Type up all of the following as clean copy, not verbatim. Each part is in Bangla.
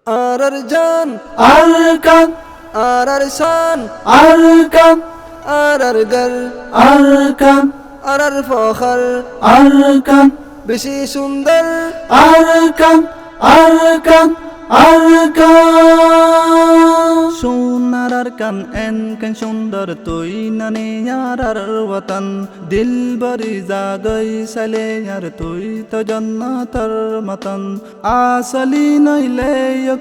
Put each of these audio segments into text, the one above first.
Ararjan, Arkan, Ararsan, Arkan, Arargal, Arkan, Ararfakhar, Arkan, বেশি সুন্দর Arkan, Arkan, Arkan. সোনার কান এন কেন সুন্দর তুই নানি আর ওয়াতান দিল বরি জাগই সালে আর তুই তো জান্নাতর মতন আসলি নইলে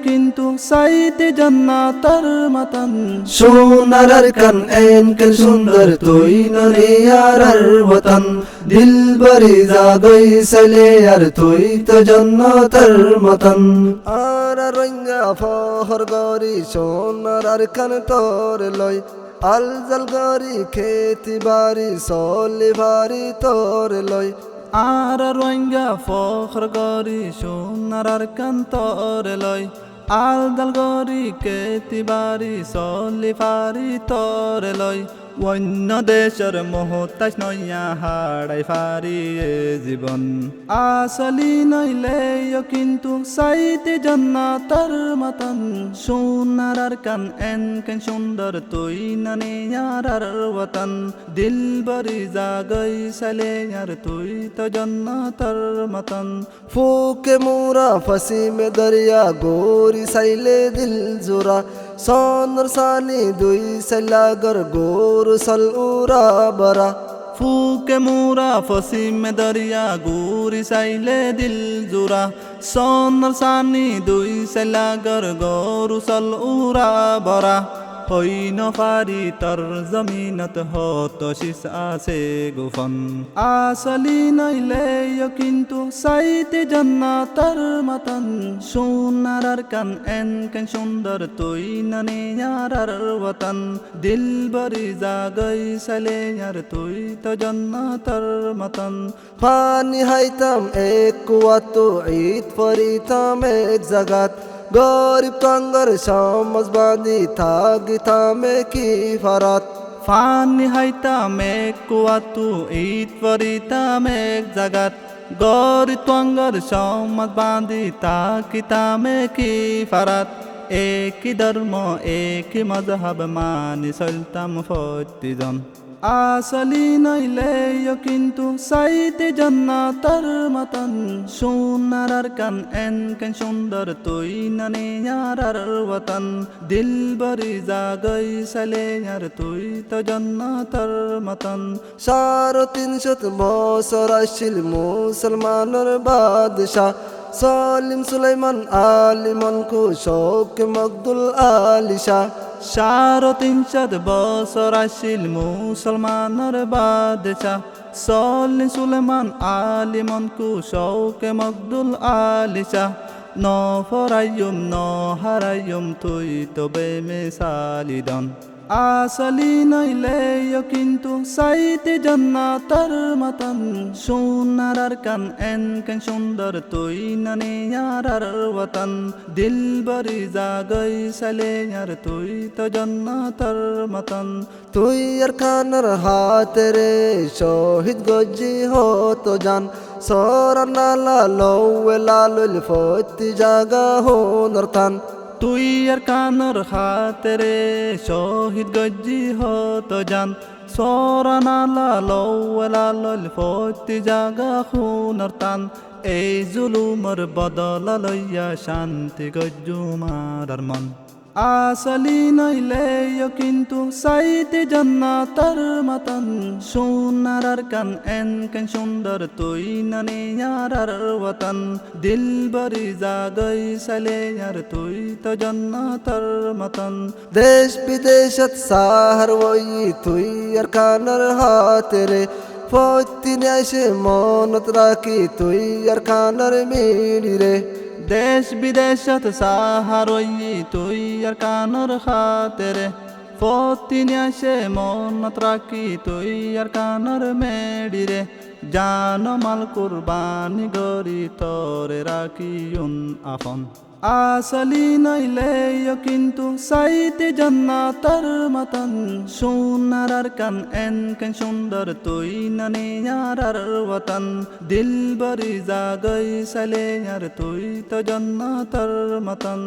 কিন্তু সাইতে জান্নাতর মতন সোনার কান এন কেন সুন্দর তুই নরে ইয়ার ওতন দিল বরি জাগই সালে আর তুই তো জান্নাতের মতন আর রঙ্গা ফহর গরি সোনার কান তোর লয় আল জাল গরি খেতি বাড়ি সলি ভারি তোর লয় আর রোহিঙ্গা ফখর গরি সোনার কান তোর লয় আল দাল গরি কেতি বাড়ি সলি ফারি তোর লয় অন্য দেশের মহতাজ নইয়া হাড়াই ফারি এ জীবন আসলি নইলে কিন্তু সাইতে জান্নাতর মতন সোনার কান এন কেন সুন্দর তুই নানি আর ওয়াতান দিল বরি জাগই সালে আর তুই তো জান্নাতর মতন ফুকে মোরা ফাঁসি মে দরিয়া গোরি সাইলে দিল জোরা সোনর সানি দুই সাইলাগর গোরু সল উরা বরা ফুকে মোরা ফসি মে দরিয়া গুরি সাইলে দিল জুরা সোনর সানি দুই সাইলাগর গরু সল উরা বরা হইন ফারি তর জমিনত হত শিস আছে গুফন আসলি নইলে কিন্তু সাইতে জান্নাতর মতন সোনার কান এন কেন সুন্দর তুই নানি আর ওয়াতান দিল বরি জাগই সালে আর তুই তো জান্নাতর মতন পানি হাইতাম এক কুয়াতো ঈদ ফরিতাম এক জাগাত গরিব কাঙ্গর সমাজ বাঁধি থাকিতামে কি ফারাত ফানি হাইতাম এক কুয়াতু ঈদ পরিতাম এক জাগাত গরি তঙ্গর সমাজ বাঁধি তাকিতামে কি ফারাত একই ধর্ম একই মজহব মানি চলতাম প্রতিজন আসলি নইলে কিন্তু সাইতে জান্নাতর মতন সোনার কান এন কেন সুন্দর তুই নানি আর ওয়াতান দিল বরি জাগই সালে আর তুই তো জান্নাতর মতন 350 বছর আসছিল মুসলমানের বাদশাহ সলিম সুলাইমান আলিমান কুশোক মকদুল আলিশা 350 বছর আসিল মুসলমানের বাদশাহ সলিম সুলেমান আলিমন কুশৌকে মকদুল আলিশা ন ফরাইয়ুম ন হারাইয়ুম তুই তবে মেসালিদন আসলি নইলে কিন্তু সাইতে জান্নাতর মতন সোনার কান এন কেন সুন্দর তুই নানি আর ওয়াতান দিল বরি জাগই সালে আর তুই তো জান্নাতর মতন তুই আর খানার হাতে রে শহীদ গজি হতো জান সরা নালা লৌয়ে লালুল ফতি জাগা হোনর থান তুই আর কানর হাতেরে শহীদ গজ্জি হতো জান সরানালা লৌলাল ফতি জাগা খুনর তান এই জুলুমর বদলা লইয়া শান্তি গজ্জু মারার মন আসলি নইলে কিন্তু সাইতে জান্নাতর মতন সোনার কান এন কেন সুন্দর তুই নানি আর ওয়াতান দিল বরি জাগই সালে আর তুই তো জান্নাতর মতন দেশ বিদেশত সাহার ওই তুই আর খানার হাতে রে ফতি ন্যাসে মনত রাখি তুই আর খানার মিড়ি রে দেশ বিদেশত সাহারই তুই আর কানর খাতেরে ফতিনিয়াসে মনত রাখি তুই আর কানর মেডি রে জান মাল কুরবানি গরি তোরে রাখি আপন আসলি নইলে কিন্তু সাইতে জান্নাতের মতন সোনার কান এন কেন সুন্দর তুই ননে ইয়ার ওতন দিল বরি জাগই সালে আর তুই তো জান্নাতের মতন